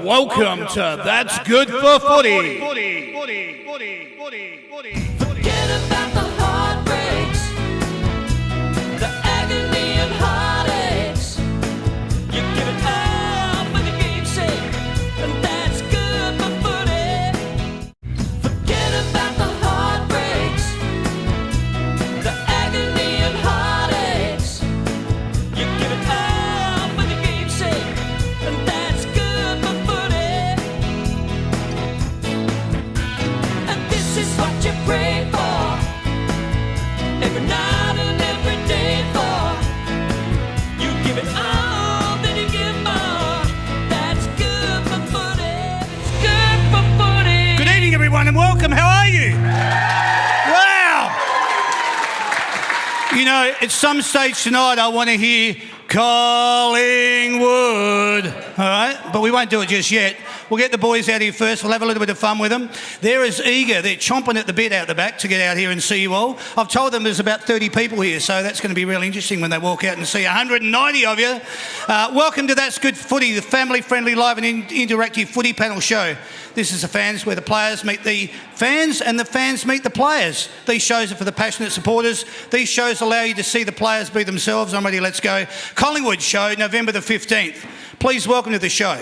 Welcome to That's Good for Footy. Forget about the heartbreaks, the agony and heartaches. You give it up for the game's sake, and that's good for footy. Forget about the heartbreaks, the agony and heartaches. You give it up for the game's sake, and that's good for footy. And this is what you pray for, every night and every day for. You give it all, then you give more. That's good for footy. It's good for footy. Good evening, everyone, and welcome. How are you? Wow! You know, at some stage tonight, I want to hear Collingwood. All right? But we won't do it just yet. We'll get the boys out here first. We'll have a little bit of fun with them. They're as eager. They're chomping at the bit out the back to get out here and see you all. I've told them there's about 30 people here, so that's going to be really interesting when they walk out and see 190 of you. Welcome to That's Good Footy, the family-friendly, live and interactive footy panel show. This is the fans where the players meet the fans and the fans meet the players. These shows are for the passionate supporters. These shows allow you to see the players be themselves. I'm ready, let's go. Collingwood show, November the 15th. Please welcome to the show.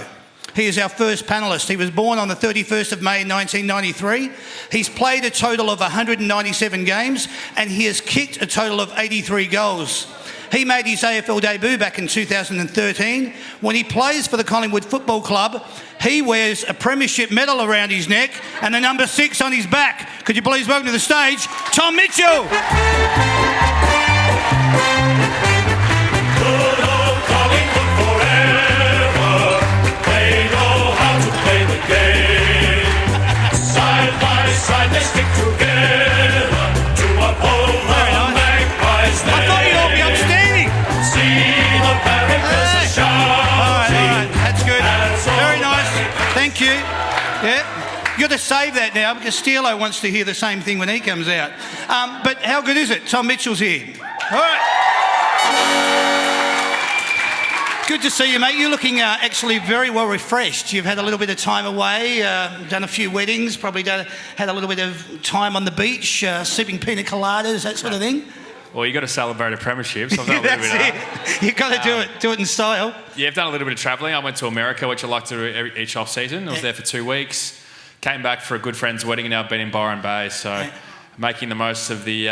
He is our first panellist. He was born on the 31st of May 1993. He's played a total of 197 games and he has kicked a total of 83 goals. He made his AFL debut back in 2013. When he plays for the Collingwood Football Club, he wears a premiership medal around his neck and the number 6 on his back. Could you please welcome to the stage, Tom Mitchell. Good old Collingwood forever. They know how to play the game. Side by side they stick together to uphold the Magpies' name. I thought you'd all be upstanding. See the barricades are shouting. All right, that's good. Very nice. Thank you. Yeah. You've got to save that now because Steelo wants to hear the same thing when he comes out. But how good is it? Tom Mitchell's here. All right. Good to see you, mate. You're looking actually very well refreshed. You've had a little bit of time away, done a few weddings, probably had a little bit of time on the beach, sipping pina coladas, that sort of thing. Well, you got to celebrate a premiership, so I've done a little bit of that. You've got to do it in style. Yeah, I've done a little bit of travelling. I went to America, which I like to do each off-season. I was there for 2 weeks. Came back for a good friend's wedding, and now I've been in Byron Bay, so making the most of the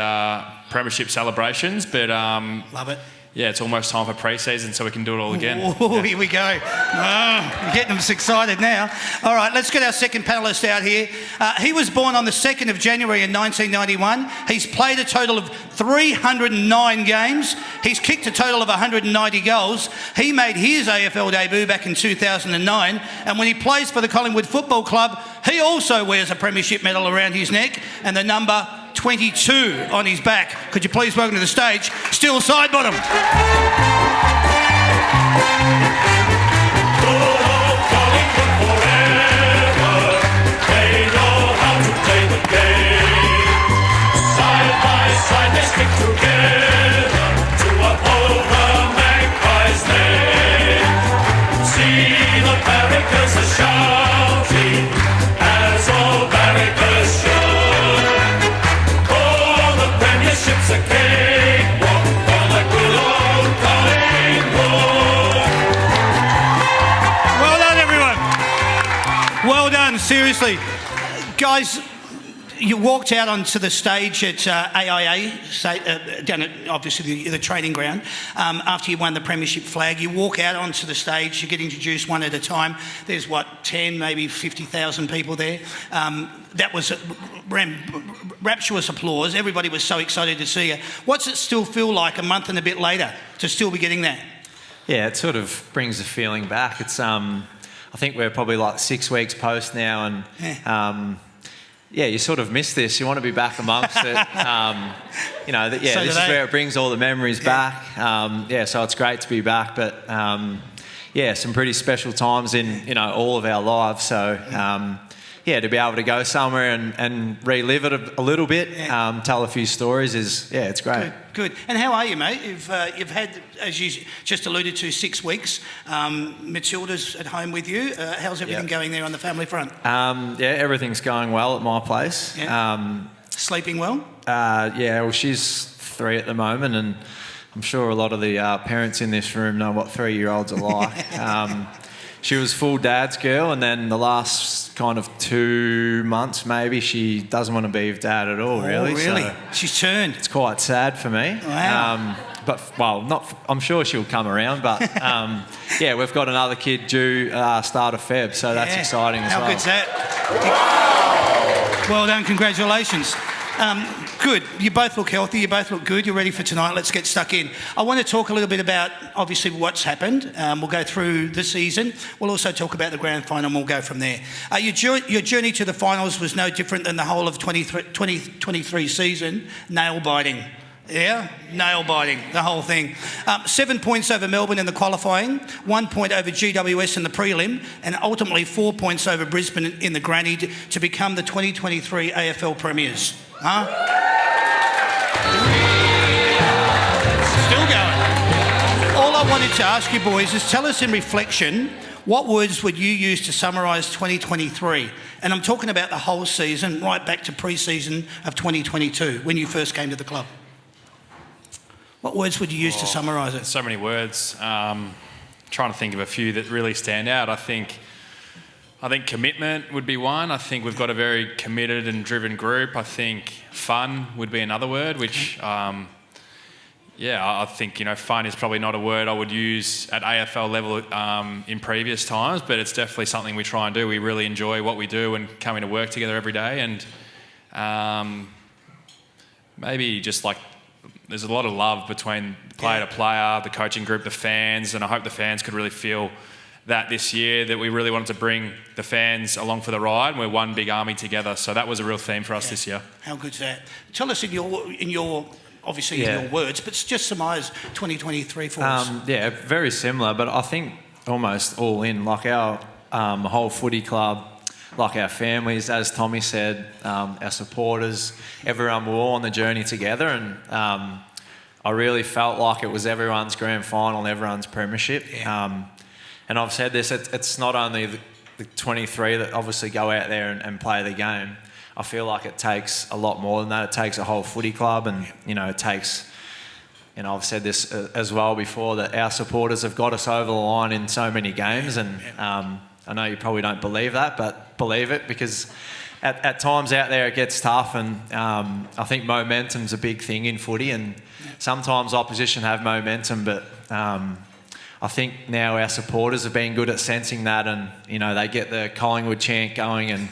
premiership celebrations. But love it. yeah, it's almost time for pre-season, so we can do it all again. Oh, here we go. Oh, you're getting us excited now. All right, let's get our second panellist out here. He was born on the 2nd of January in 1991. He's played a total of 309 games. He's kicked a total of 190 goals. He made his AFL debut back in 2009. And when he plays for the Collingwood Football Club, he also wears a premiership medal around his neck and the number 22 on his back. Could you please welcome to the stage, Still Sidebottom. Good old Collingwood forever. They know how to play the game. Side by side they stick together to uphold the Magpies' name. See the barricades are shouting as all barricades should. Oh, the premiership's a cakewalk for the good old Collingwood. Well done, everyone. Well done, seriously. Guys, you walked out onto the stage at AIA, down at obviously the training ground, after you won the premiership flag. You walk out onto the stage, you get introduced one at a time. There's 10, maybe 50,000 people there. That was rapturous applause. Everybody was so excited to see you. What's it still feel like a month and a bit later to still be getting that? Yeah, it sort of brings the feeling back. It's I think we're probably like 6 weeks post now, and yeah, you sort of miss this. You want to be back amongst it. You know, this is where it brings all the memories back. So it's great to be back. But yeah, some pretty special times in all of our lives. So yeah, to be able to go somewhere and relive it a little bit, tell a few stories it's great. Good. And how are you, mate? You've had, as you just alluded to, 6 weeks. Matilda's at home with you. How's everything going there on the family front? Everything's going well at my place. Yeah. Sleeping well? Well, she's 3 at the moment, and I'm sure a lot of the parents in this room know what 3-year-olds are like. She was full dad's girl, and then the last kind of 2 months, maybe, she doesn't want to be with dad at all, really. Oh, really? So she's turned. it's quite sad for me. Wow. I'm sure she'll come around, but we've got another kid due start of Feb, so that's exciting as well. How good's that? Well done, congratulations. Good. You both look healthy. You both look good. You're ready for tonight. Let's get stuck in. I want to talk a little bit about, obviously, what's happened. We'll go through the season. We'll also talk about the grand final, and we'll go from there. Your journey to the finals was no different than the whole of 2023 season. Nail-biting. Yeah, nail-biting, the whole thing. 7 points over Melbourne in the qualifying, 1 point over GWS in the prelim, and ultimately 4 points over Brisbane in the granny to become the 2023 AFL Premiers. Huh? Still going. All I wanted to ask you boys is tell us in reflection, what words would you use to summarise 2023? And I'm talking about the whole season, right back to pre-season of 2022, when you first came to the club. What words would you use to summarise it? So many words. Trying to think of a few that really stand out. I think commitment would be one. I think we've got a very committed and driven group. I think fun would be another word, which, I think, fun is probably not a word I would use at AFL level in previous times, but it's definitely something we try and do. We really enjoy what we do and coming to work together every day. And maybe just like, there's a lot of love between player to player, the coaching group, the fans, and I hope the fans could really feel that this year, that we really wanted to bring the fans along for the ride, and we're one big army together. So that was a real theme for us this year. How good's that? Tell us in your words, but just surmise 2023 for us. Very similar, but I think almost all in, like our whole footy club, like our families, as Tommy said, our supporters, everyone, we're all on the journey together, and I really felt like it was everyone's grand final, everyone's premiership. And I've said this, it's not only the 23 that obviously go out there and play the game. I feel like it takes a lot more than that. It takes a whole footy club, and, it takes, I've said this as well before, that our supporters have got us over the line in so many games, and I know you probably don't believe that, but believe it, because at times out there it gets tough, and I think momentum's a big thing in footy, and sometimes opposition have momentum, but I think now our supporters have been good at sensing that, and they get the Collingwood chant going, and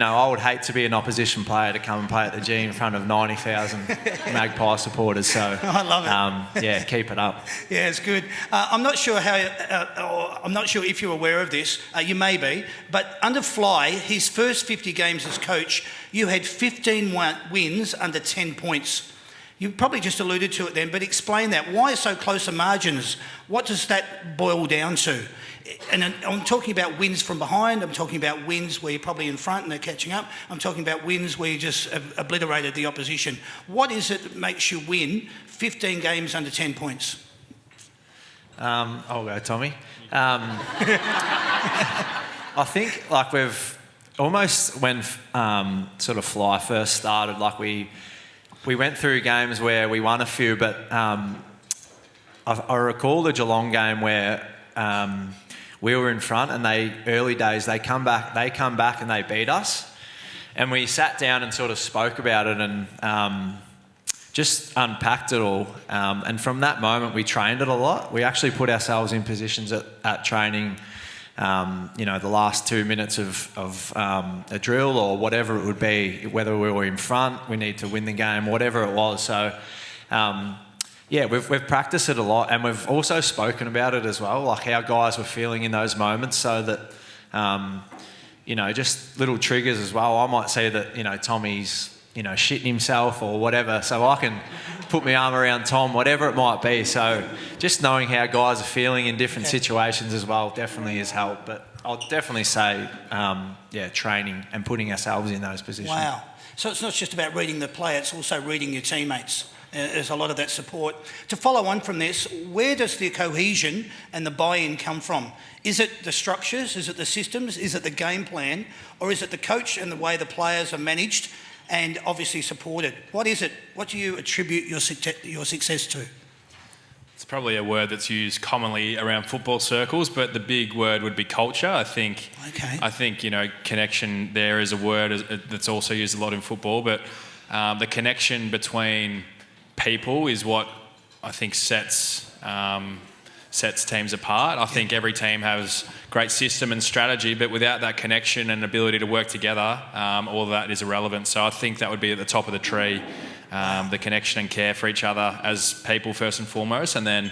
I would hate to be an opposition player to come and play at the G in front of 90,000 Magpie supporters. So I love it. Keep it up. Yeah, it's good. I'm not sure I'm not sure if you're aware of this. You may be, but under Fly, his first 50 games as coach, you had 15 wins under 10 points. You probably just alluded to it then, but explain that. Why so close a margins? What does that boil down to? And I'm talking about wins from behind. I'm talking about wins where you're probably in front and they're catching up. I'm talking about wins where you just obliterated the opposition. What is it that makes you win 15 games under 10 points? I'll go, Tommy. I think we've almost, when sort of Fly first started, we went through games where we won a few, but I recall the Geelong game where we were in front, and early days they come back and they beat us, and we sat down and sort of spoke about it and just unpacked it all. And from that moment, we trained it a lot. We actually put ourselves in positions at training. The last 2 minutes of a drill or whatever it would be, whether we were in front, we need to win the game, whatever it was. So, we've practiced it a lot, and we've also spoken about it as well, like how guys were feeling in those moments, so that, just little triggers as well. I might say that, Tommy's, shitting himself or whatever, so I can put my arm around Tom, whatever it might be. So just knowing how guys are feeling in different situations as well definitely has helped. But I'll definitely say, training and putting ourselves in those positions. Wow. So it's not just about reading the play, it's also reading your teammates. There's a lot of that support. To follow on from this, where does the cohesion and the buy-in come from? Is it the structures? Is it the systems? Is it the game plan? Or is it the coach and the way the players are managed and obviously supported? What is it? What do you attribute your success to? It's probably a word that's used commonly around football circles, but the big word would be culture. I think, connection there is a word that's also used a lot in football, but the connection between people is what I think sets teams apart. I think every team has great system and strategy, but without that connection and ability to work together, all of that is irrelevant. So I think that would be at the top of the tree. The connection and care for each other as people first and foremost, and then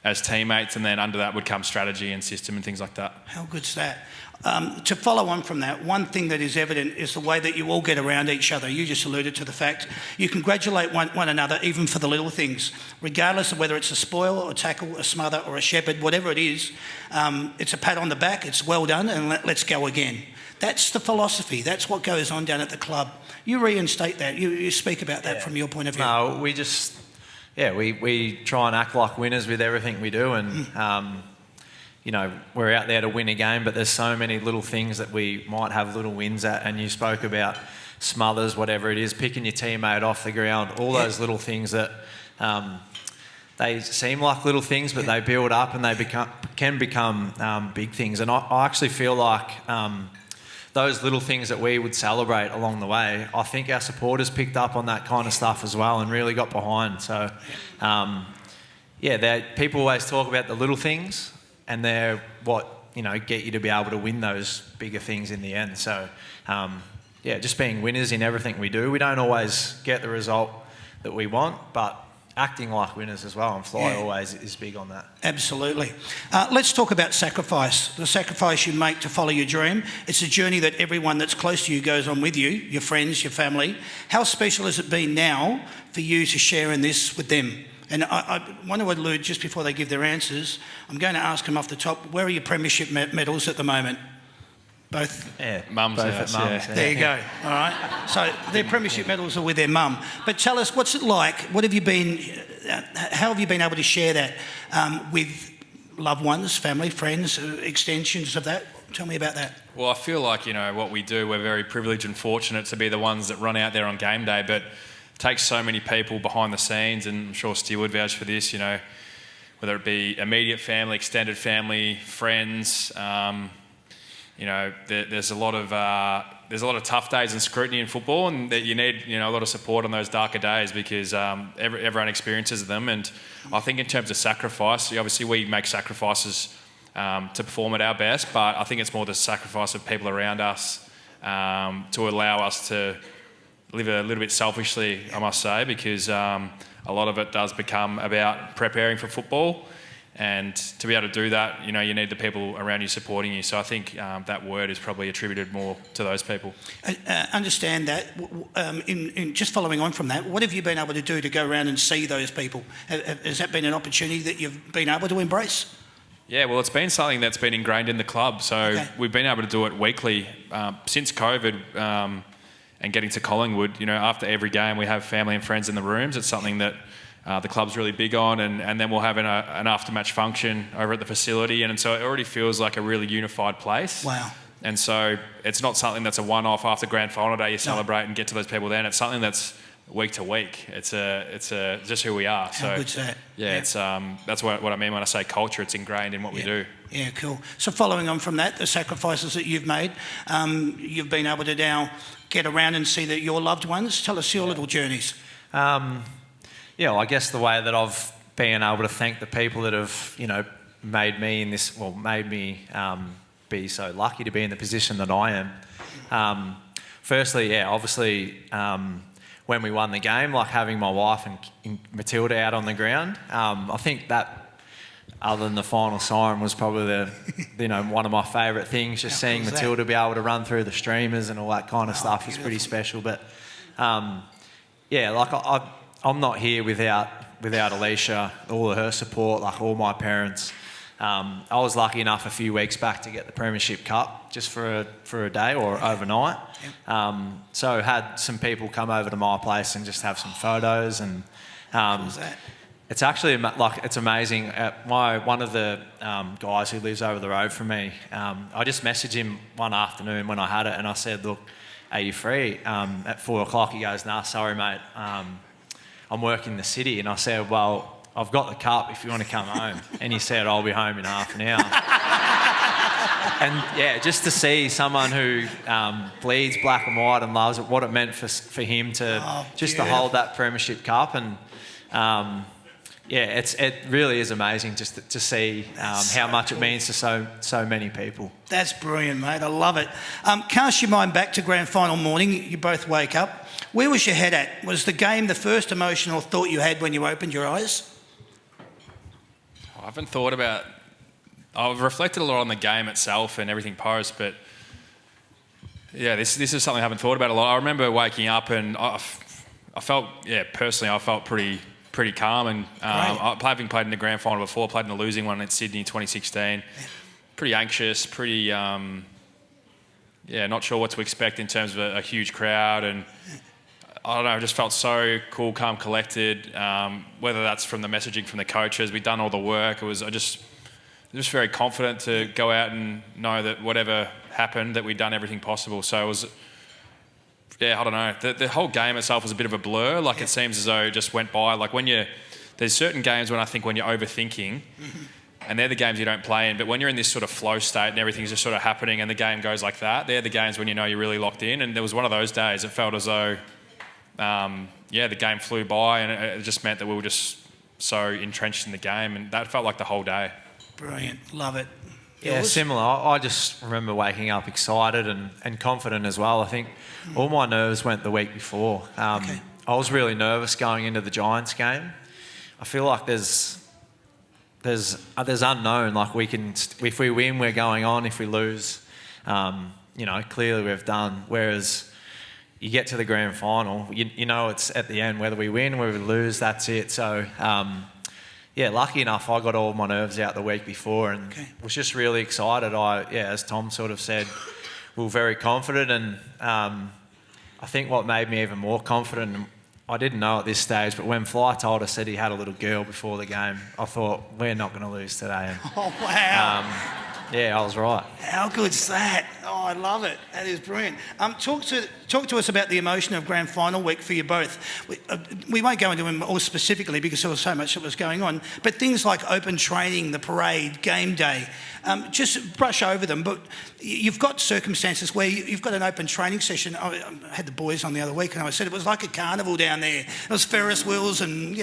as teammates, and then under that would come strategy and system and things like that. How good's that? To follow on from that, one thing that is evident is the way that you all get around each other. You just alluded to the fact you congratulate one another even for the little things, regardless of whether it's a spoil or a tackle, a smother or a shepherd, whatever it is. It's a pat on the back, it's well done, and let's go again. That's the philosophy. That's what goes on down at the club. You reinstate that. You speak about that from your point of view. No, we just, we try and act like winners with everything we do, and we're out there to win a game, but there's so many little things that we might have little wins at, and you spoke about smothers, whatever it is, picking your teammate off the ground, all those little things that they seem like little things, but they build up and they can become big things. And I actually feel like those little things that we would celebrate along the way, I think our supporters picked up on that kind of stuff as well and really got behind. So, people always talk about the little things, and they're what get you to be able to win those bigger things in the end. So, just being winners in everything we do. We don't always get the result that we want, but acting like winners as well, and Fly always is big on that. Absolutely. Let's talk about sacrifice. The sacrifice you make to follow your dream. It's a journey that everyone that's close to you goes on with you, your friends, your family. How special has it been now for you to share in this with them? And I want to allude, just before they give their answers, I'm going to ask them off the top, where are your premiership medals at the moment? Both? Yeah, Mum's both house, at Mum's. yeah. There you go. All right. So their premiership medals are with their mum. But tell us, what's it like? What have you been? How have you been able to share that with loved ones, family, friends, extensions of that? Tell me about that. Well, I feel like what we do, we're very privileged and fortunate to be the ones that run out there on game day, but it takes so many people behind the scenes, and I'm sure Stu would vouch for this. Whether it be immediate family, extended family, friends. There's a lot of tough days and scrutiny in football, and that you need a lot of support on those darker days, because everyone experiences them. And I think in terms of sacrifice, obviously we make sacrifices to perform at our best, but I think it's more the sacrifice of people around us to allow us to live a little bit selfishly, I must say, because a lot of it does become about preparing for football. And to be able to do that, you need the people around you supporting you. So I think that word is probably attributed more to those people. Understand that. In just following on from that, what have you been able to do to go around and see those people? Has that been an opportunity that you've been able to embrace? Yeah, well, it's been something that's been ingrained in the club. So we've been able to do it weekly since COVID and getting to Collingwood. After every game, we have family and friends in the rooms. It's something that the club's really big on, and then we'll have an after-match function over at the facility, and so it already feels like a really unified place. Wow. And so it's not something that's a one-off after grand final day you celebrate and get to those people then. It's something that's week to week. It's just who we are. How good's that? Yeah, it's that's what I mean when I say culture. It's ingrained in what we do. Yeah, cool. So following on from that, the sacrifices that you've made, you've been able to now get around and see that your loved ones. Tell us your little journeys. I guess the way that I've been able to thank the people that have, made me be so lucky to be in the position that I am. Firstly, obviously, when we won the game, like having my wife and Matilda out on the ground, I think that, other than the final siren, was probably one of my favourite things. Just seeing Matilda be able to run through the streamers and all that kind of stuff is pretty special. But I'm not here without Alicia, all of her support, like all my parents. I was lucky enough a few weeks back to get the Premiership Cup just for a day or overnight. So had some people come over to my place and just have some photos, and it's actually it's amazing. One of the guys who lives over the road from me, I just messaged him one afternoon when I had it, and I said, "Look, are you free at 4 o'clock?" He goes, "Nah, sorry, mate. I'm working in the city." And I said, "Well, I've got the cup if you want to come home." And he said, "I'll be home in half an hour." And yeah, just to see someone who bleeds black and white and loves it, what it meant for him to to hold that Premiership Cup, and it really is amazing just to see how much it means to so many people. That's brilliant, mate. I love it. Cast your mind back to grand final morning. You both wake up. Where was your head at? Was the game the first emotional thought you had when you opened your eyes? I haven't thought about... I've reflected a lot on the game itself and everything post, but yeah, this is something I haven't thought about a lot. I remember waking up and I felt, personally, I felt pretty calm, and having played in the grand final before, played in the losing one in Sydney in 2016, pretty anxious, pretty, not sure what to expect in terms of a huge crowd, and I don't know, I just felt so cool, calm, collected, whether that's from the messaging from the coaches, we'd done all the work, I was just very confident to go out and know that whatever happened, that we'd done everything possible. So it was, I don't know, the whole game itself was a bit of a blur. Like it seems as though it just went by. Like there's certain games when I think when you're overthinking, and they're the games you don't play in, but when you're in this sort of flow state and everything's just sort of happening and the game goes like that, they're the games when you know you're really locked in. And there was one of those days, it felt as though, the game flew by, and it just meant that we were just so entrenched in the game, and that felt like the whole day. Brilliant. Love it. Yeah, Yours? similar. I just remember waking up excited and confident as well. I think all my nerves went the week before. I was really nervous going into the Giants game. I feel like there's unknown. Like if we win, we're going on. If we lose, clearly we've done. Whereas you get to the grand final, you know it's at the end. Whether we win, whether we lose, that's it. So. Lucky enough, I got all my nerves out the week before and was just really excited. As Tom sort of said, we were very confident, and I think what made me even more confident, and I didn't know at this stage, but when Fly told us that he had a little girl before the game, I thought, we're not going to lose today. And, oh, wow. I was right. How good's that? Oh, I love it. That is brilliant. Talk to us about the emotion of grand final week for you both. We won't go into them all specifically because there was so much that was going on, but things like open training, the parade, game day, just brush over them. But you've got circumstances where you've got an open training session. I had the boys on the other week and I said it was like a carnival down there. It was Ferris wheels and,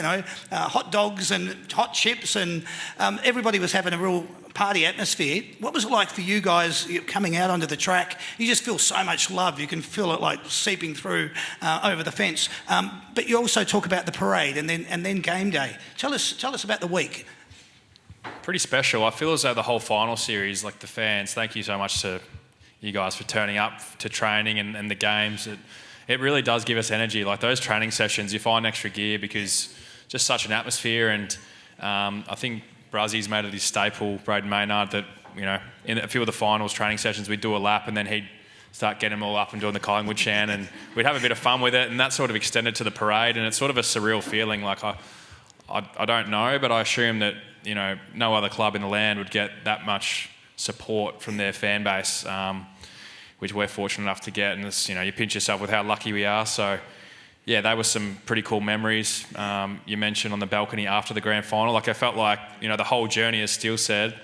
hot dogs and hot chips, and everybody was having a real party atmosphere. What was it like for you guys coming out onto the track? You just feel so much love. You can feel it like seeping through over the fence. But you also talk about the parade and then game day. Tell us about the week. Pretty special. I feel as though the whole final series, like the fans, thank you so much to you guys for turning up to training and the games. It really does give us energy. Like those training sessions, you find extra gear because just such an atmosphere, and I think Brazzy's made it his staple, Braden Maynard, that, in a few of the finals training sessions, we'd do a lap and then he'd start getting them all up and doing the Collingwood chant, and we'd have a bit of fun with it, and that sort of extended to the parade, and it's sort of a surreal feeling. Like I don't know, but I assume that, no other club in the land would get that much support from their fan base, which we're fortunate enough to get, and it's, you pinch yourself with how lucky we are. So yeah, they were some pretty cool memories. You mentioned on the balcony after the grand final, like I felt like, the whole journey, as Steele said,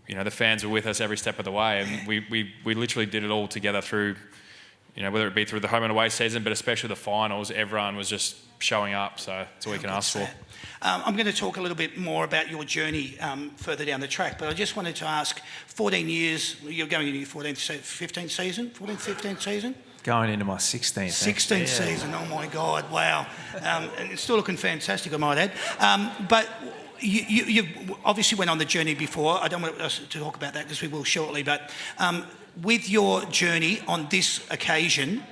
the fans were with us every step of the way, and we literally did it all together through, whether it be through the home and away season, but especially the finals, everyone was just showing up, so that's all we can ask for. I'm going to talk a little bit more about your journey further down the track, but I just wanted to ask, 14 years, you're going into your 15th season? Going into my 16th. 16th season, oh my God, wow. And it's still looking fantastic, I might add. But you obviously went on the journey before. I don't want us to talk about that because we will shortly, but with your journey on this occasion,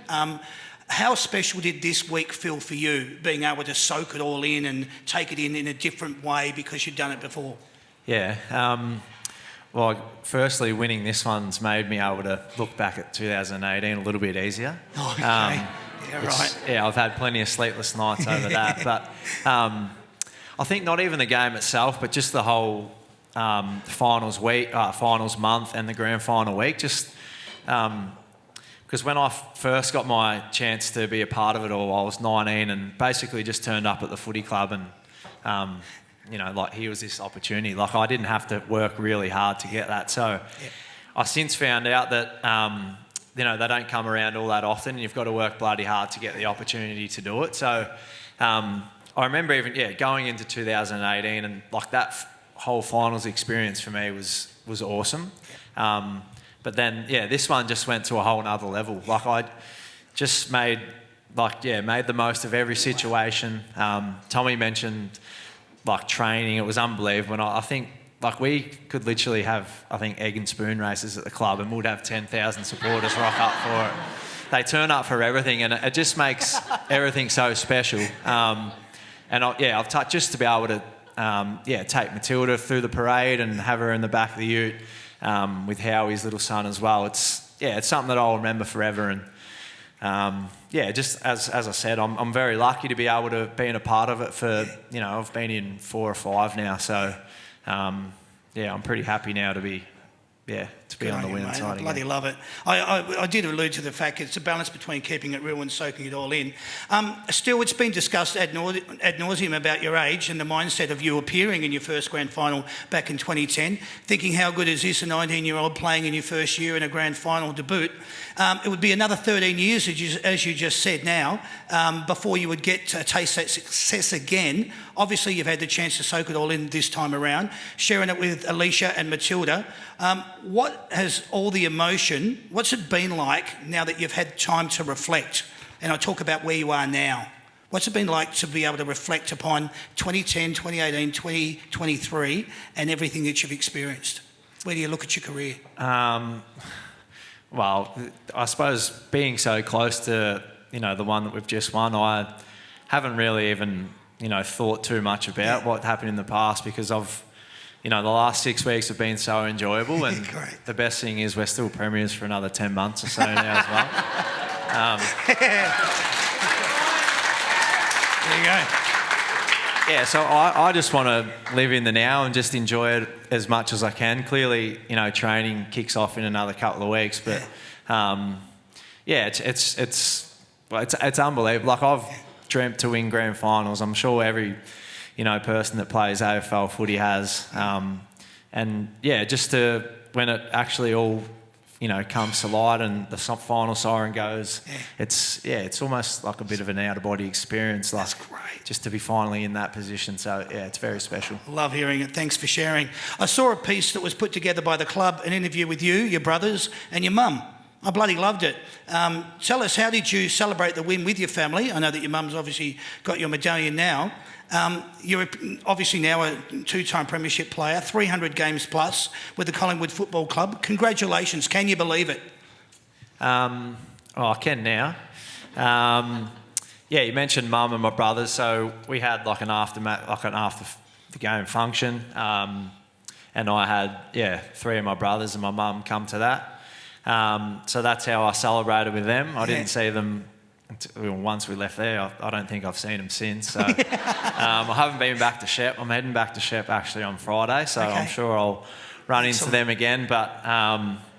how special did this week feel for you, being able to soak it all in and take it in a different way because you'd done it before? Yeah. Well, firstly, winning this one's made me able to look back at 2018 a little bit easier. Oh, okay. Yeah, right. Yeah, I've had plenty of sleepless nights over that. But I think not even the game itself, but just the whole finals week, finals month and the grand final week. Just because when I first got my chance to be a part of it all, I was 19 and basically just turned up at the footy club and, like here was this opportunity. Like I didn't have to work really hard to get that. So I since found out that, they don't come around all that often and you've got to work bloody hard to get the opportunity to do it. So I remember even, going into 2018 and like that whole finals experience for me was awesome. But then, this one just went to a whole nother level. Like I just made the most of every situation. Tommy mentioned like training. It was unbelievable. And I think like we could literally have, egg and spoon races at the club and we'd have 10,000 supporters rock up for it. They turn up for everything and it just makes everything so special. I've touched just to be able to, take Matilda through the parade and have her in the back of the ute with Howie's little son as well. It's something that I'll remember forever. And just as I said, I'm very lucky to be able to be a part of it for, I've been in 4 or 5 now. So, I'm pretty happy now to be on the winning side. I bloody love it. I did allude to the fact it's a balance between keeping it real and soaking it all in. Still, it's been discussed ad nauseum about your age and the mindset of you appearing in your first grand final back in 2010, thinking how good is this, a 19-year-old playing in your first year in a grand final debut. It would be another 13 years, as you just said now, before you would get to taste that success again. Obviously, you've had the chance to soak it all in this time around, sharing it with Alicia and Matilda. What has all the emotion, what's it been like now that you've had time to reflect? And I talk about where you are now. What's it been like to be able to reflect upon 2010, 2018, 2023 and everything that you've experienced? Where do you look at your career? Well, I suppose being so close to, the one that we've just won, I haven't really even, thought too much about what happened in the past because I've, the last 6 weeks have been so enjoyable and the best thing is we're still premiers for another 10 months or so now as well. There you go. Yeah, so I just want to live in the now and just enjoy it as much as I can. Clearly, training kicks off in another couple of weeks, but it's unbelievable. Like I've dreamt to win grand finals. I'm sure every person that plays AFL footy has, just to when it actually all comes to light and the final siren goes, it's almost like a bit of an out-of-body experience. Like, that's great. Just to be finally in that position. So, it's very special. Love hearing it. Thanks for sharing. I saw a piece that was put together by the club, an interview with you, your brothers and your mum. I bloody loved it. Tell us, how did you celebrate the win with your family? I know that your mum's obviously got your medallion now. You're obviously now a 2-time premiership player, 300 games plus with the Collingwood Football Club. Congratulations. Can you believe it? I can now. You mentioned mum and my brothers. So we had like an after the game function. And I had, 3 of my brothers and my mum come to that. So that's how I celebrated with them. I didn't see them once we left there. I don't think I've seen them since. So I haven't been back to Shep. I'm heading back to Shep actually on Friday, so I'm sure I'll run into them again. But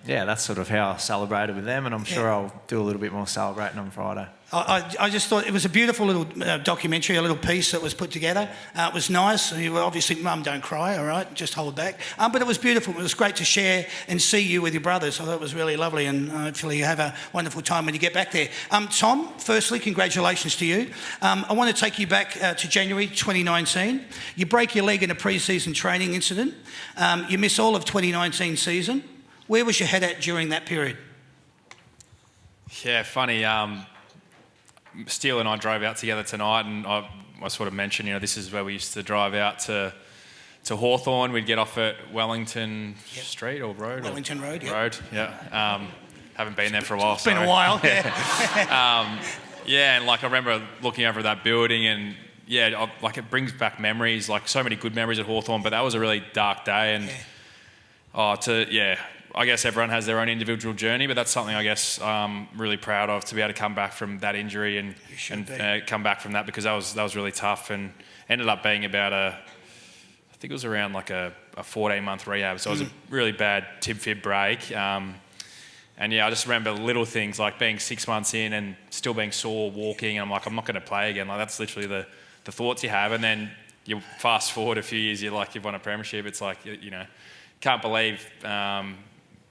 that's sort of how I celebrated with them, and I'm sure I'll do a little bit more celebrating on Friday. I just thought it was a beautiful little documentary, a little piece that was put together. It was nice. You were obviously, Mum, don't cry, all right? Just hold back. But it was beautiful. It was great to share and see you with your brothers. I thought it was really lovely, and hopefully you have a wonderful time when you get back there. Tom, firstly, congratulations to you. I want to take you back to January 2019. You break your leg in a pre-season training incident. You miss all of 2019 season. Where was your head at during that period? Yeah, funny. Steele and I drove out together tonight, and I sort of mentioned, this is where we used to drive out to Hawthorn. We'd get off at Wellington Street or Road. Wellington Road, yeah. Road, yeah. Haven't been there for a while. It's been a while, yeah. And like I remember looking over that building and, like it brings back memories, like so many good memories at Hawthorn, but that was a really dark day. And I guess everyone has their own individual journey, but that's something I guess I'm really proud of, to be able to come back from that injury and come back from that, because that was really tough, and ended up being about I think it was around like a 14-month rehab. So it was a really bad tib-fib break. And I just remember little things like being 6 months in and still being sore walking. And I'm like, I'm not going to play again. Like, that's literally the thoughts you have. And then you fast forward a few years, you've won a premiership. It's like, can't believe that.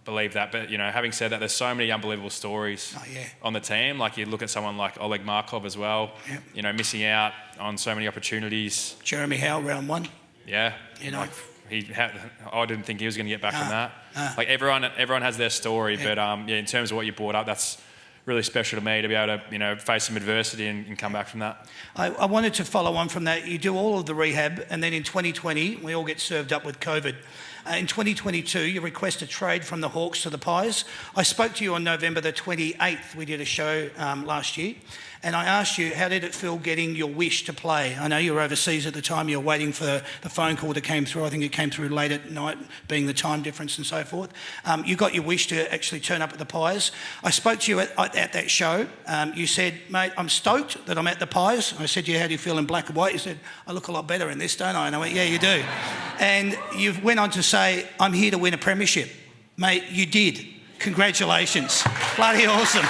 But, having said that, there's so many unbelievable stories on the team. Like, you look at someone like Oleg Markov as well, missing out on so many opportunities. Jeremy Howe, round one. Yeah. I didn't think he was going to get back from that. Like, everyone has their story, but in terms of what you brought up, that's really special to me, to be able to face some adversity and come back from that. I wanted to follow on from that. You do all of the rehab, and then in 2020 we all get served up with COVID. In 2022 you request a trade from the Hawks to the Pies. I spoke to you on November the 28th. We did a show last year, and I asked you, how did it feel getting your wish to play? I know you were overseas at the time. You were waiting for the phone call that came through. I think it came through late at night, being the time difference and so forth. You got your wish to actually turn up at the Pies. I spoke to you at that show. You said, mate, I'm stoked that I'm at the Pies. I said to you, how do you feel in black and white? You said, I look a lot better in this, don't I? And I went, yeah, you do. And you went on to say, I'm here to win a premiership. Mate, you did. Congratulations. Bloody awesome.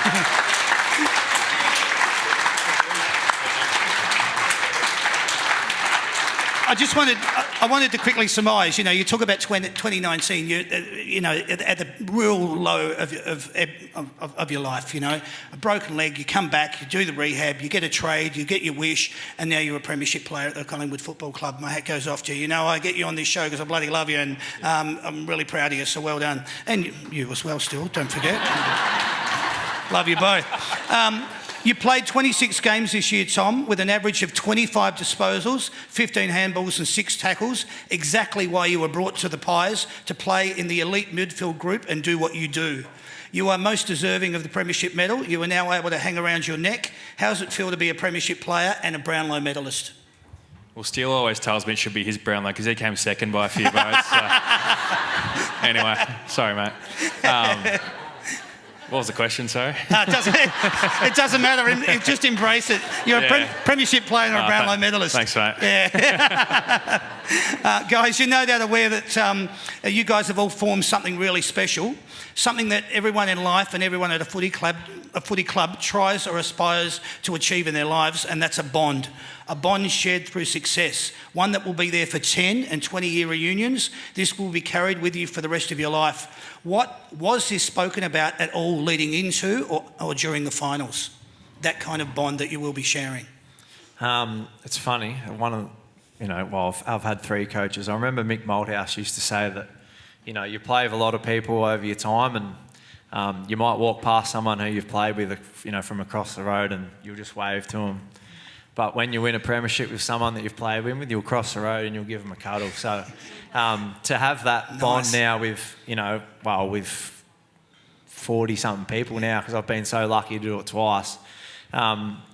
I wanted to quickly surmise. You talk about 2019. At the real low of your life. A broken leg. You come back. You do the rehab. You get a trade. You get your wish, and now you're a premiership player at the Collingwood Football Club. My hat goes off to you. I get you on this show because I bloody love you, and I'm really proud of you. So well done, and you as well. Still, don't forget. Love you both. You played 26 games this year, Tom, with an average of 25 disposals, 15 handballs and 6 tackles. Exactly why you were brought to the Pies, to play in the elite midfield group and do what you do. You are most deserving of the premiership medal. You are now able to hang around your neck. How does it feel to be a premiership player and a Brownlow medalist? Well, Steele always tells me it should be his Brownlow because he came second by a few votes. So. Anyway, sorry, mate. What was the question, sorry? It doesn't matter. Just embrace it. You're a premiership player and a Brownlow medalist. Thanks, mate. Yeah. Guys, you're no doubt aware that you guys have all formed something really special, something that everyone in life and everyone at a footy club tries or aspires to achieve in their lives, and that's a bond shared through success, one that will be there for 10 and 20-year reunions. This will be carried with you for the rest of your life. What was this spoken about at all leading into or during the finals? That kind of bond that you will be sharing. It's funny. I've had 3 coaches. I remember Mick Malthouse used to say that, you play with a lot of people over your time, and you might walk past someone who you've played with, from across the road, and you'll just wave to them. But when you win a premiership with someone that you've played with, you'll cross the road and you'll give them a cuddle. So to have that bond now with, with 40-something people now, because I've been so lucky to do it twice,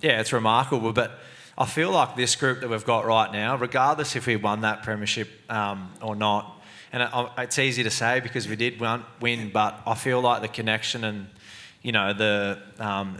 it's remarkable. But I feel like this group that we've got right now, regardless if we won that premiership or not, and it's easy to say because we did win, but I feel like the connection and,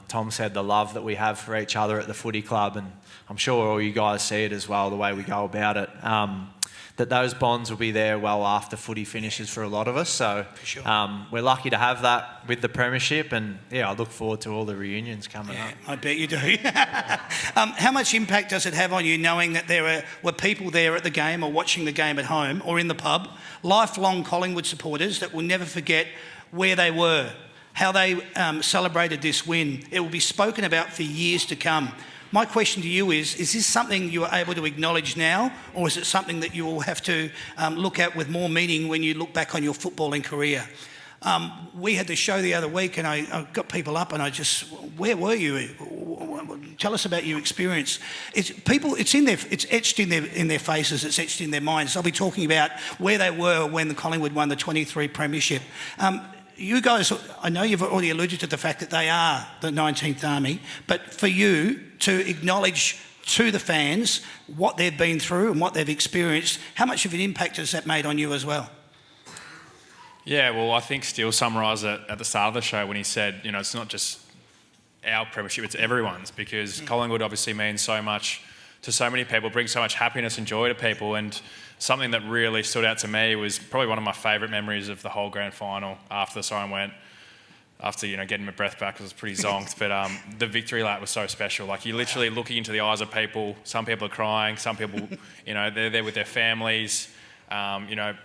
Tom said, the love that we have for each other at the footy club, and I'm sure all you guys see it as well, the way we go about it, that those bonds will be there well after footy finishes for a lot of us. So sure. We're lucky to have that with the premiership, and I look forward to all the reunions coming up. I bet you do. How much impact does it have on you knowing that there were people there at the game or watching the game at home or in the pub, lifelong Collingwood supporters that will never forget where they were, how they celebrated this win? It will be spoken about for years to come. My question to you is this something you are able to acknowledge now, or is it something that you will have to look at with more meaning when you look back on your footballing career? We had the show the other week, and I got people up, and where were you? Tell us about your experience. It's etched in their faces, it's etched in their minds. They'll be talking about where they were when the Collingwood won the 23 premiership. You guys, I know you've already alluded to the fact that they are the 19th Army, but for you to acknowledge to the fans what they've been through and what they've experienced. How much of an impact has that made on you as well? Yeah, well, I think Steele summarised it at the start of the show when he said, you know, it's not just our premiership, it's everyone's, because Collingwood obviously means so much to so many people, brings so much happiness and joy to people. And something that really stood out to me was probably one of my favourite memories of the whole grand final after the siren went, after, you know, getting my breath back, because it was pretty zonked. But the victory lap was so special. Like, you're literally looking into the eyes of people. Some people are crying, some people, you know, they're there with their families, you know,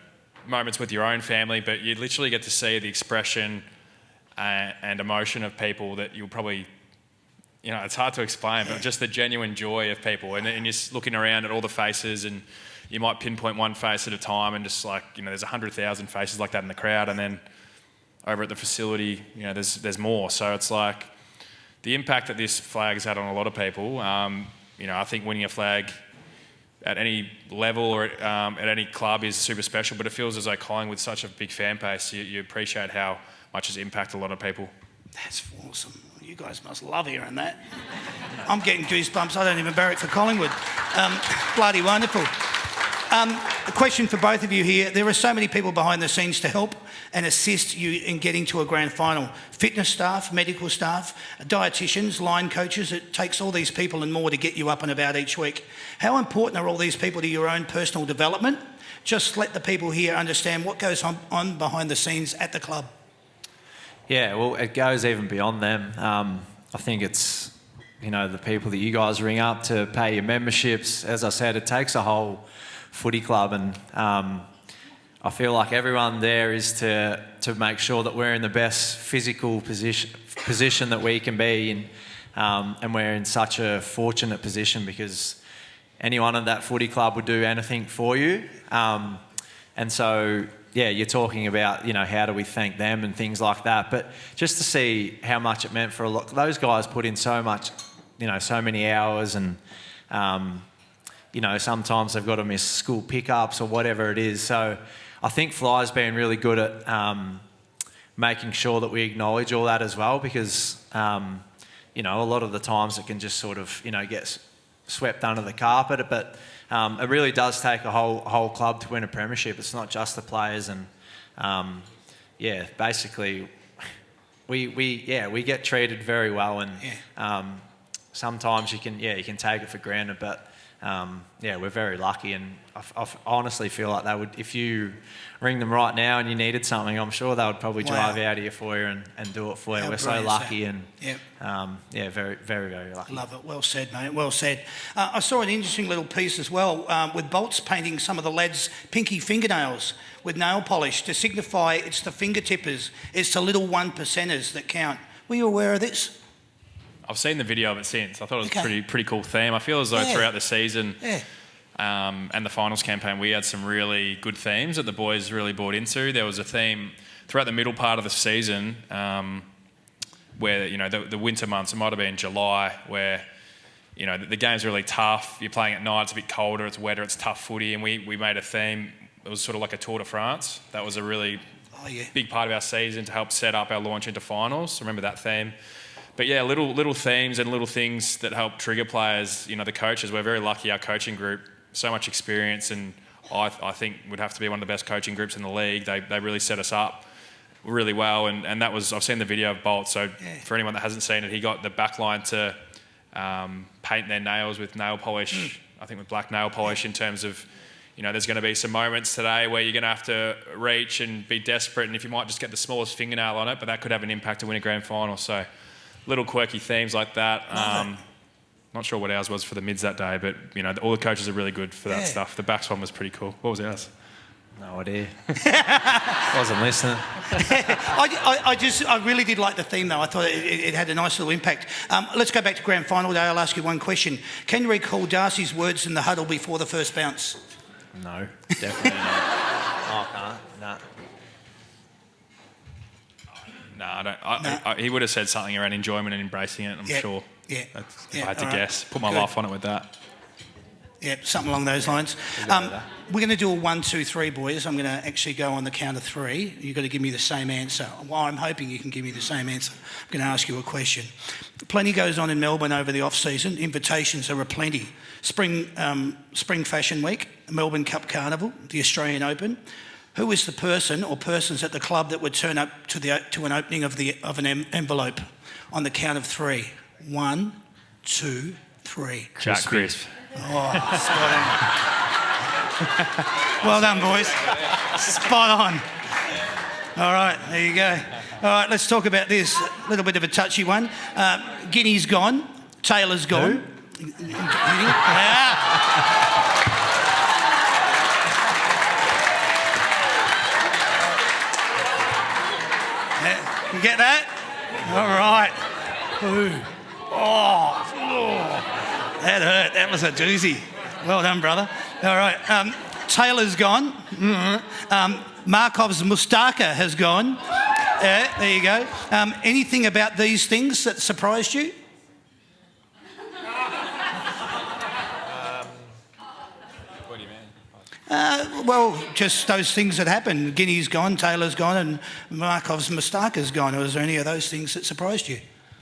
moments with your own family, but you literally get to see the expression and emotion of people that you'll probably, you know, it's hard to explain, but just the genuine joy of people. And you're just looking around at all the faces, and you might pinpoint one face at a time, and just like, you know, there's 100,000 faces like that in the crowd, and then over at the facility, you know, there's more. So it's like the impact that this flag has had on a lot of people. You know, I think winning a flag at any level or at any club is super special, but it feels as though Collingwood with such a big fan base, you appreciate how much it's impacted a lot of people. That's awesome. You guys must love hearing that. I'm getting goosebumps. I don't even barrack for Collingwood. Bloody wonderful. A question for both of you here. There are so many people behind the scenes to help and assist you in getting to a grand final. Fitness staff, medical staff, dietitians, line coaches. It takes all these people and more to get you up and about each week. How important are all these people to your own personal development? Just let the people here understand what goes on behind the scenes at the club. Yeah, well, it goes even beyond them. I think it's, you know, the people that you guys ring up to pay your memberships. As I said, it takes a whole footy club, and I feel like everyone there is to make sure that we're in the best physical position that we can be in, and we're in such a fortunate position because anyone at that footy club would do anything for you, and so yeah, you're talking about, you know, how do we thank them and things like that, but just to see how much it meant for a lot, those guys put in so much, you know, so many hours, and you know, sometimes they've got to miss school pickups or whatever it is. So I think Fly's been really good at making sure that we acknowledge all that as well, because, you know, a lot of the times it can just sort of, you know, get swept under the carpet. But it really does take a whole club to win a premiership. It's not just the players. And, yeah, basically we get treated very well. And sometimes you can take it for granted, but yeah, we're very lucky, and I honestly feel like they would, if you ring them right now and you needed something, I'm sure they would probably drive out here for you and do it for you. We're so lucky, and yeah, very, very, very lucky. Love it. Well said, mate. Well said. I saw an interesting little piece as well with Bolts painting some of the lads' pinky fingernails with nail polish to signify it's the fingertippers, it's the little 1%ers that count. Were you aware of this? I've seen the video of it since. I thought it was a pretty cool theme. I feel as though throughout the season and the finals campaign, we had some really good themes that the boys really bought into. There was a theme throughout the middle part of the season where, you know, the winter months, it might have been July, where, you know, the game's really tough. You're playing at night, it's a bit colder, it's wetter, it's tough footy, and we made a theme. It was sort of like a Tour de France. That was a really big part of our season to help set up our launch into finals. Remember that theme? But yeah, little themes and little things that help trigger players. You know, the coaches, we're very lucky, our coaching group, so much experience, and I think would have to be one of the best coaching groups in the league. They really set us up really well, and that was, I've seen the video of Bolt, so for anyone that hasn't seen it, he got the back line to paint their nails with nail polish, I think with black nail polish, in terms of, you know, there's going to be some moments today where you're going to have to reach and be desperate, and if you might just get the smallest fingernail on it, but that could have an impact to win a grand final. So little quirky themes like that. Not sure what ours was for the mids that day, but, you know, all the coaches are really good for that stuff. The backs one was pretty cool. What was ours? No idea. Wasn't listening. I really did like the theme, though. I thought it had a nice little impact. Let's go back to grand final day. I'll ask you one question. Can you recall Darcy's words in the huddle before the first bounce? No, definitely not. I can't. No. No, I don't. He would have said something around enjoyment and embracing it, I'm sure. Yeah. If I had to guess. Put my life on it with that. Yeah, something along those lines. We're going to do a 1, 2, 3, boys. I'm going to actually go on the count of 3. You've got to give me the same answer. Well, I'm hoping you can give me the same answer. I'm going to ask you a question. Plenty goes on in Melbourne over the off-season. Invitations are aplenty. Spring Fashion Week, Melbourne Cup Carnival, the Australian Open. Who is the person or persons at the club that would turn up to an opening of an envelope on the count of 3? 1, 2, 3. Jack Crisp. Oh, spot on. Well done, boys. Spot on. All right, there you go. All right, let's talk about this. A little bit of a touchy one. Guinea's gone. Taylor's gone. Yeah. You get that? All right. Ooh. Oh. That hurt. That was a doozy. Well done, brother. All right. Taylor's gone. Markov's Mustaka has gone. Yeah, there you go. Anything about these things that surprised you? What do you mean? Well, just those things that happened. Guinea's gone, Taylor's gone, and Markov's Mustaka's gone. Was there any of those things that surprised you?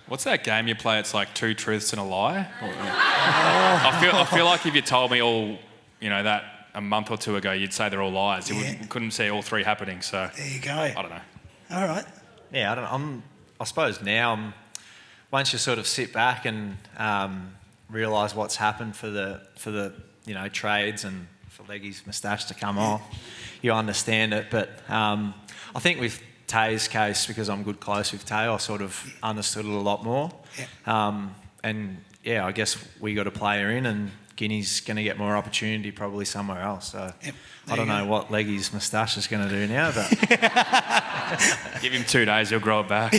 What's that game you play? It's like 2 truths and a lie. I feel like if you told me all, that a month or two ago, you'd say they're all lies. You couldn't see all 3 happening. So there you go. I don't know. All right. Yeah, I suppose now, once you sort of sit back and realise what's happened for the trades and for Leggy's moustache to come off, you understand it. But I think with Tay's case, because I'm good close with Tay, I sort of understood it a lot more. Yeah. I guess we got a player in, and Guinea's going to get more opportunity probably somewhere else. So I don't know what Leggy's moustache is going to do now, but give him 2 days, he'll grow it back.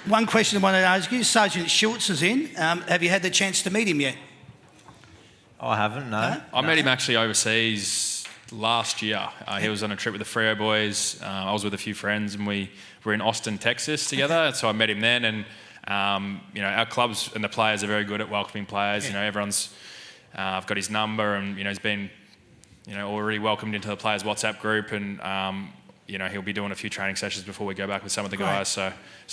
One question I wanted to ask you: Sergeant Schultz is in. Have you had the chance to meet him yet? I haven't. No. I met him actually overseas last year. He was on a trip with the Freo boys. I was with a few friends, and we were in Austin, Texas together. So I met him then, and our clubs and the players are very good at welcoming players. Everyone's I've got his number, and he's been already welcomed into the players' WhatsApp group, and he'll be doing a few training sessions before we go back with some of the guys. So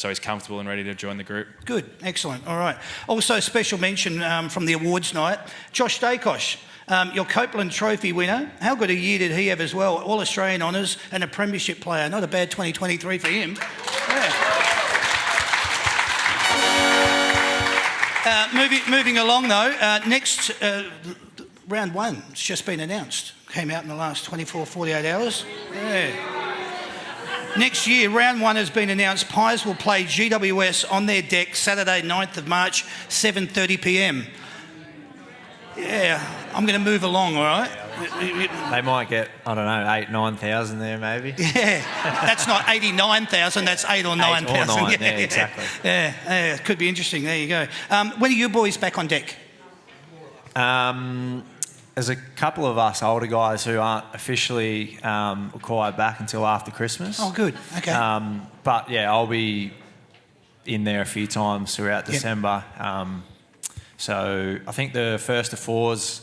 he's comfortable and ready to join the group. Good, excellent. All right. Also, special mention from the awards night, Josh Dacos. Your Copeland Trophy winner. How good a year did he have as well? All Australian honours and a premiership player. Not a bad 2023 for him. Yeah. Moving along though, next round 1 has just been announced. Came out in the last 24, 48 hours. Yeah. Next year, round 1 has been announced. Pies will play GWS on their deck Saturday, 9th of March, 7:30 p.m. Yeah, I'm going to move along, all right? They might get, 8,000-9,000 there maybe. Yeah, that's not 89,000, that's 8 or 9,000. 8 or 9, yeah, exactly. Yeah, it could be interesting. There you go. When are you boys back on deck? There's a couple of us older guys who aren't officially required back until after Christmas. Oh, good. Okay. But yeah, I'll be in there a few times throughout December. So I think the first of 4s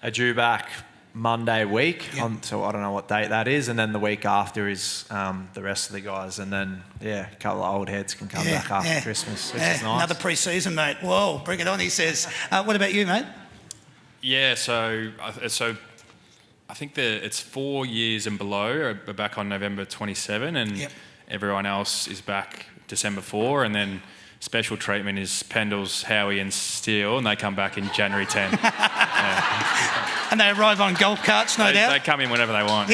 are due back Monday week. So I don't know what date that is. And then the week after is the rest of the guys. And then, a couple of old heads can come back after Christmas, which is nice. Another pre-season, mate. Whoa, bring it on, he says. What about you, mate? Yeah, so I think it's 4 years and below are back on November 27, and everyone else is back December 4, and then special treatment is Pendles, Howie and Steele, and they come back in January 10. And they arrive on golf carts, no doubt? They come in whenever they want,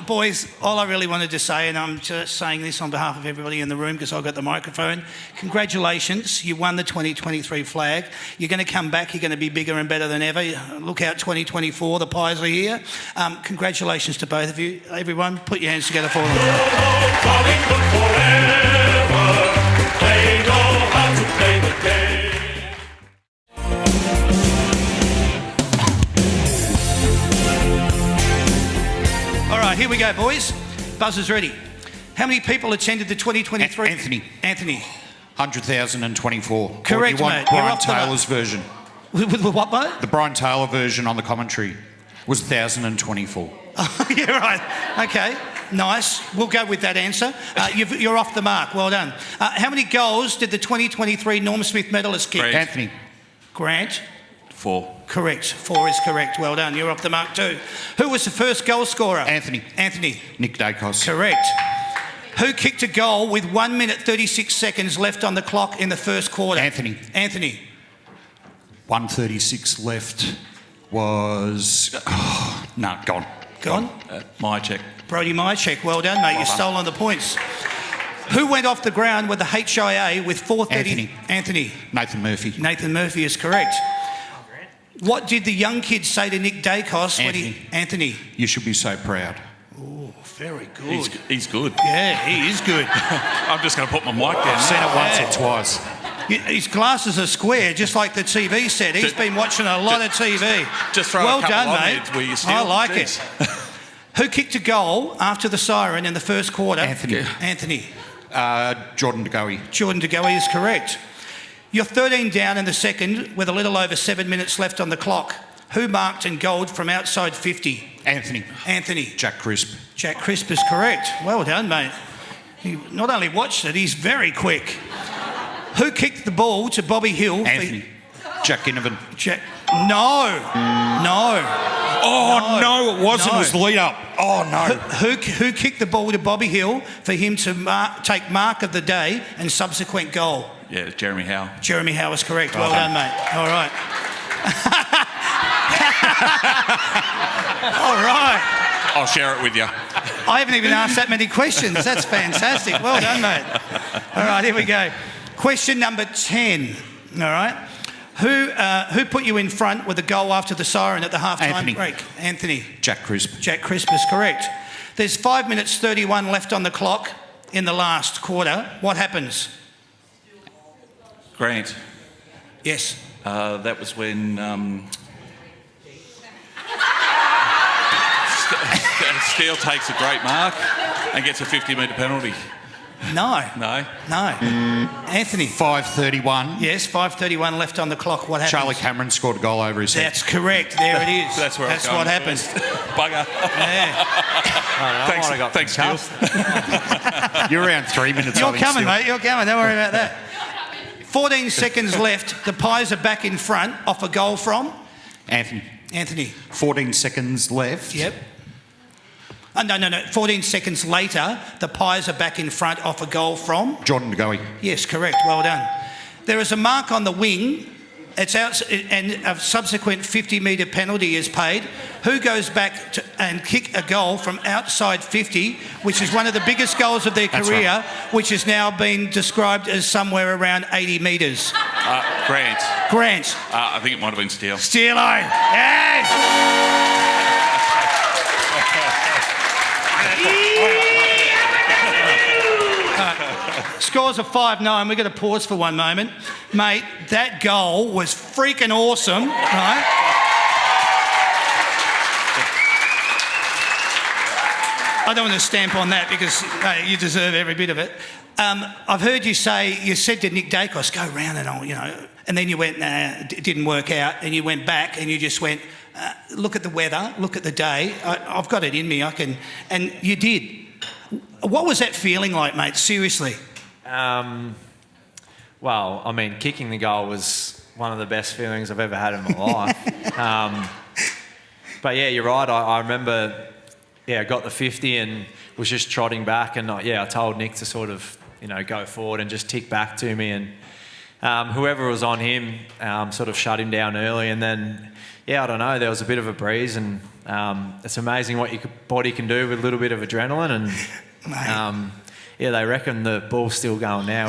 Boys, all I really wanted to say, and I'm just saying this on behalf of everybody in the room because I've got the microphone, congratulations, you won the 2023 flag. You're going to come back, you're going to be bigger and better than ever. Look out 2024, the Pies are here. Congratulations to both of you. Everyone, put your hands together for them. Collingwood forever. They know how to play the game. All right, here we go, boys. Buzzer's ready. How many people attended the 2023? Anthony. 100,024. Correct, Or you want mate. You're Brian off the mark. Taylor's version. With what, mate? The Brian Taylor version on the commentary was 1,024. Yeah, right. Okay, nice. We'll go with that answer. You're off the mark. Well done. How many goals did the 2023 Norm Smith medalist kick? Anthony. Grant? 4. Correct. 4 is correct. Well done. You're off the mark too. Who was the first goal scorer? Anthony. Anthony. Nick Dacos. Correct. Who kicked a goal with 1 minute 36 seconds left on the clock in the first quarter? Anthony. Anthony. 136 left was... no, gone. Gone? My check. Brody Mychek. Well done, mate. You've stolen the points. Who went off the ground with the HIA with 4:30? Anthony. Nathan Murphy. Nathan Murphy is correct. What did the young kid say to Nick Dacos when he... Anthony. You should be so proud. Oh, very good. He's good. Yeah, he is good. I'm just going to put my mic down. I've seen it once or twice. His glasses are square, just like the TV set. He's been watching a lot of TV. Just throw well a couple done, on mate. there where you steal. I like Jeez. it. Who kicked a goal after the siren in the first quarter? Anthony. Anthony. Jordan De Goey. Jordan De Goey is correct. You're 13 down in the second with a little over 7 minutes left on the clock. Who marked and goaled from outside 50? Anthony. Anthony. Jack Crisp. Jack Crisp is correct. Well done, mate. He not only watched it, he's very quick. Who kicked the ball to Bobby Hill? Anthony. Jack Ginnivan. No. Oh, no, it wasn't. No. It was the lead up. Oh, no. Who kicked the ball to Bobby Hill for him to take mark of the day and subsequent goal? Yeah, it's Jeremy Howe. Jeremy Howe is correct. Well done, mate. All right. All right. I'll share it with you. I haven't even asked that many questions. That's fantastic. Well done, mate. All right, here we go. Question number 10. All right. Who put you in front with a goal after the siren at the half-time break? Anthony. Jack Crisp. Jack Crisp is correct. There's 5 minutes 31 left on the clock in the last quarter. What happens? Grant. Yes. That was when Steele takes a great mark and gets a 50-metre penalty. No. No. Anthony. 5:31. Yes, 5:31 left on the clock. What happens? Charlie Cameron scored a goal over his head. That's correct. There it is. That's where That's I'm what going happened. first. Bugger. Yeah. Thanks, Steele. You're around 3 minutes. You're I think, coming, still. mate. You're coming. Don't worry about that. 14 seconds left. The Pies are back in front off a goal from? Anthony. 14 seconds left. Yep. No. 14 seconds later, the Pies are back in front off a goal from? Jordan De Goey. Yes, correct. Well done. There is a mark on the wing. It's out, and a subsequent 50-metre penalty is paid. Who goes back and kick a goal from outside 50, which is one of the biggest goals of their career, which has now been described as somewhere around 80 metres? Grant. I think it might have been Steele. Steele. Yes! Scores of 5-9. We've got to pause for one moment. Mate, that goal was freaking awesome, right? I don't want to stamp on that because you deserve every bit of it. I've heard you say, you said to Nick Dacos, go round and all, and then you went, nah, it didn't work out, and you went back and you just went, look at the weather, look at the day, I've got it in me, and you did. What was that feeling like, mate? Seriously. Well, I mean, kicking the goal was one of the best feelings I've ever had in my life. But yeah, you're right. I remember, I got the 50 and was just trotting back, and I told Nick to sort of, go forward and just tick back to me, and whoever was on him sort of shut him down early, and then, I don't know, there was a bit of a breeze, and it's amazing what your body can do with a little bit of adrenaline, and they reckon the ball's still going now.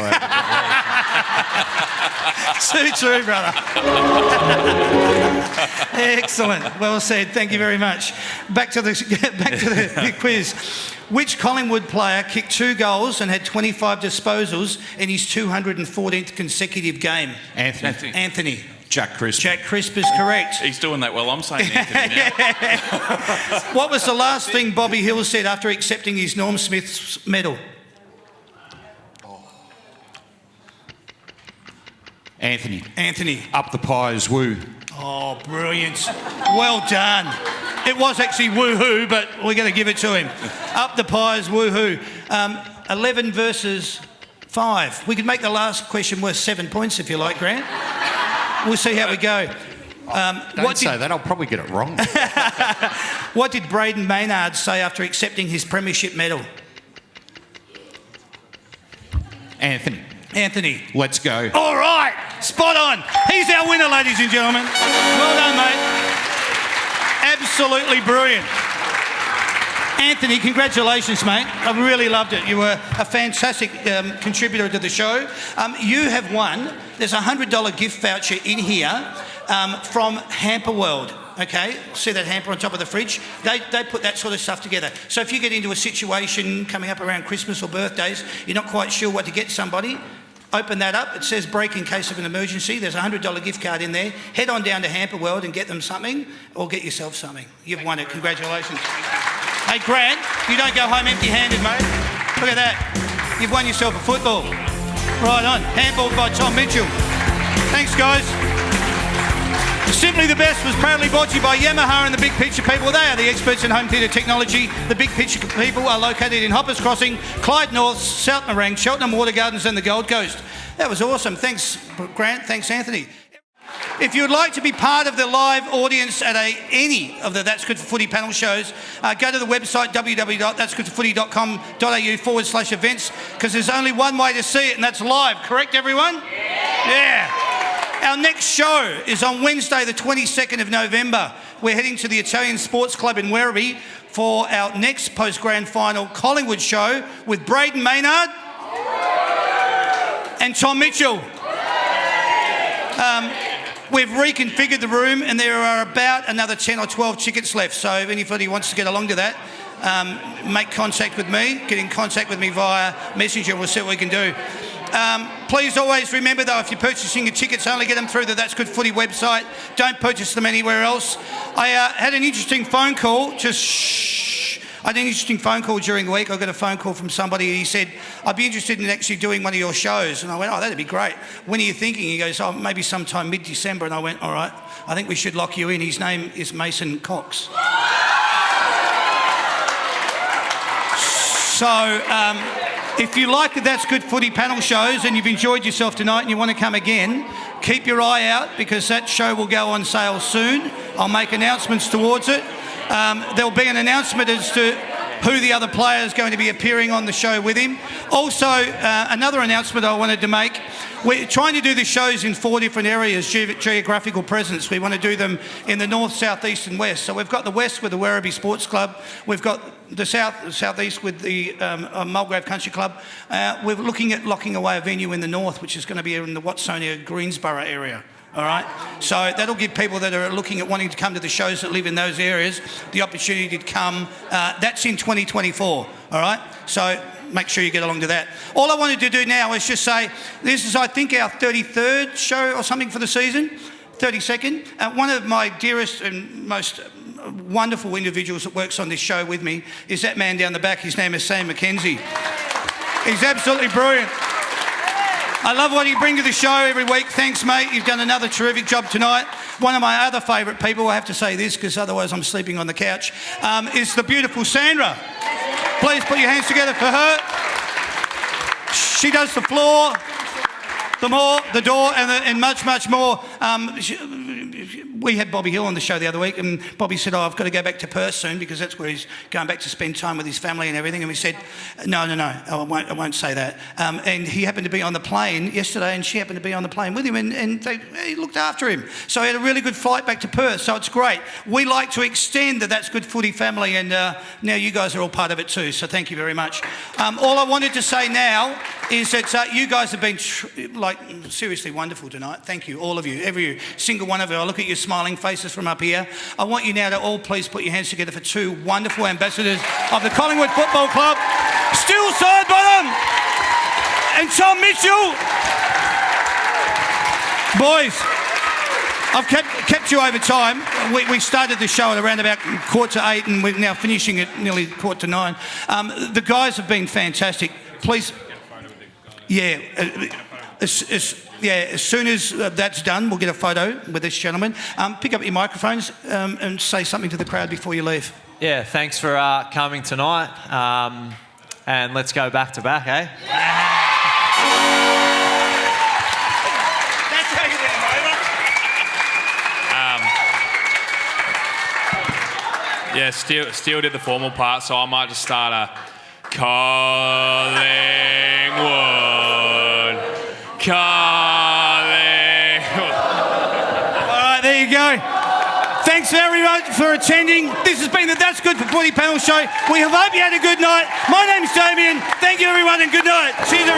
Too true, brother. Excellent. Well said. Thank you very much. Back to the quiz. Which Collingwood player kicked 2 goals and had 25 disposals in his 214th consecutive game? Anthony. Jack Crisp. Jack Crisp is correct. He's doing that well. I'm saying Anthony now. What was the last thing Bobby Hill said after accepting his Norm Smith's medal? Anthony. Anthony. Up the pies, woo. Oh, brilliant. Well done. It was actually woohoo, but we're going to give it to him. Up the pies, woohoo. 11 versus 5. We could make the last question worth 7 points if you like, Grant. We'll see how we go. Don't say that, I'll probably get it wrong. What did Braden Maynard say after accepting his premiership medal? Anthony. Let's go. All right, spot on. He's our winner, ladies and gentlemen. Well done, mate. Absolutely brilliant. Anthony, congratulations, mate. I really loved it. You were a fantastic contributor to the show. You have won, there's a $100 gift voucher in here from Hamper World. Okay, see that hamper on top of the fridge? They put that sort of stuff together. So if you get into a situation coming up around Christmas or birthdays, you're not quite sure what to get somebody, open that up. It says break in case of an emergency. There's a $100 gift card in there. Head on down to Hamper World and get them something, or get yourself something. You've won it. Congratulations. Hey, Grant, you don't go home empty-handed, mate. Look at that. You've won yourself a football. Right on. Handballed by Tom Mitchell. Thanks, guys. Simply the Best was proudly brought to you by Yamaha and the Big Picture People. They are the experts in home theatre technology. The Big Picture People are located in Hoppers Crossing, Clyde North, South Morang, Cheltenham Water Gardens and the Gold Coast. That was awesome. Thanks, Grant. Thanks, Anthony. If you would like to be part of the live audience at any of the That's Good for Footy panel shows, go to the website www.that'sgoodforfooty.com.au/events, because there's only one way to see it, and that's live. Correct, everyone? Yeah. Our next show is on Wednesday, the 22nd of November. We're heading to the Italian Sports Club in Werribee for our next post-grand final Collingwood show with Braden Maynard and Tom Mitchell. We've reconfigured the room and there are about another 10 or 12 tickets left. So if anybody wants to get along to that, make contact with me. Get in contact with me via Messenger. We'll see what we can do. Please always remember, though, if you're purchasing your tickets, only get them through the That's Good Footy website. Don't purchase them anywhere else. I had an interesting phone call. I had an interesting phone call during the week. I got a phone call from somebody. He said, I'd be interested in actually doing one of your shows. And I went, oh, that'd be great. When are you thinking? He goes, oh, maybe sometime mid-December. And I went, all right, I think we should lock you in. His name is Mason Cox. So if you like the That's Good Footy panel shows and you've enjoyed yourself tonight and you want to come again, keep your eye out because that show will go on sale soon. I'll make announcements towards it. There'll be an announcement as to who the other player is going to be appearing on the show with him. Also, another announcement I wanted to make. We're trying to do the shows in 4 different areas, geographical presence. We want to do them in the north, south, east and west. So we've got the west with the Werribee Sports Club. We've got the southeast with the Mulgrave Country Club. We're looking at locking away a venue in the north, which is going to be in the Watsonia, Greensborough area. All right, so that'll give people that are looking at wanting to come to the shows that live in those areas the opportunity to come. That's in 2024. All right, so make sure you get along to that. All I wanted to do now is just say this is, I think, our 33rd show or something for the season, 32nd. One of my dearest and most wonderful individuals that works on this show with me is that man down the back. His name is Sam McKenzie. He's absolutely brilliant. I love what you bring to the show every week. Thanks, mate. You've done another terrific job tonight. One of my other favourite people, I have to say this because otherwise I'm sleeping on the couch, is the beautiful Sandra. Please put your hands together for her. She does the floor, the door, and much, much more. We had Bobby Hill on the show the other week, and Bobby said, oh, I've got to go back to Perth soon because that's where he's going back to spend time with his family and everything. And we said, no, I won't say that. And he happened to be on the plane yesterday, and she happened to be on the plane with him, and he looked after him. So he had a really good flight back to Perth, so it's great. We like to extend the That's Good Footy family, and now you guys are all part of it too, so thank you very much. All I wanted to say now is that you guys have been seriously wonderful tonight. Thank you, all of you, every single one of you. I look at your smiling faces from up here. I want you now to all please put your hands together for two wonderful ambassadors of the Collingwood Football Club, Still Sidebottom and Tom Mitchell. Boys, I've kept you over time. We started the show at around about 7:45 and we're now finishing at nearly 8:45. The guys have been fantastic. Please. Yeah. as soon as that's done, we'll get a photo with this gentleman. Pick up your microphones and say something to the crowd before you leave. Yeah, thanks for coming tonight. And let's go back to back, eh? That's how you Yeah, Steele did the formal part, so I might just start a Collingwood. All right, there you go. Thanks everyone for attending. This has been the That's Good for Footy panel show. We hope you had a good night. My name's Damien. Thank you everyone and good night. Cheers everyone.